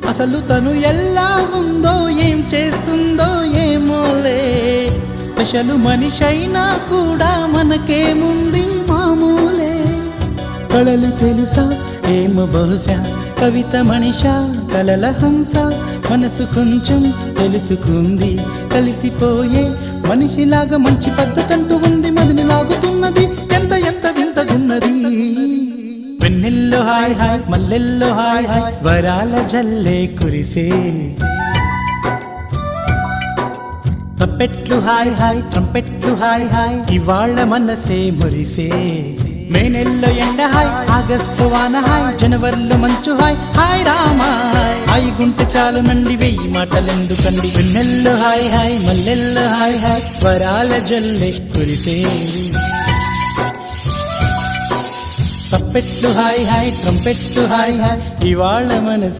అసలు తను ఎలా ఉందో ఏం చేస్తుందో ఏమోలే, స్పెషల్ మనిషైనా కూడా మనకేముంది మామూలే. కళలు తెలుసా ఏమో బహుశా, కవిత మనిషా కలల హంస, మనసు కొంచెం తెలుసుకుంది కలిసిపోయే మనిషిలాగా, మంచి పద్ధతంటూ ఉంది మదిని లాగుతున్నది, ఎంత ఎంత వింతగున్నది. వెన్నెల్లో హాయ్ హాయ్ మల్లెల్లో హాయ్ హాయ్, వరాల జల్లే కురిసే. ట్రంపెట్లు హాయ్ హాయ్ ట్రంపెట్లు హాయ్ హాయ్, ఇవాళ మనసే మురిసే. మే నెలలో ఎండ హాయ్, ఆగస్టు వాన హాయ్, జనవరిలో మంచు హాయ్, హాయ్ రామా హాయ్ గుంటె చాలు నండి వెయ్యి మాటలెందుకండి. వెన్నెల్లో హాయ్ హాయ్ మల్లెల్లో హాయ్ హాయ్, వరాల జల్లె కురిసే. ట్రంపెట్లు హాయ్ హాయ్ ట్రంపెట్లు హాయ్ హాయ్, ఇవాళ మనసు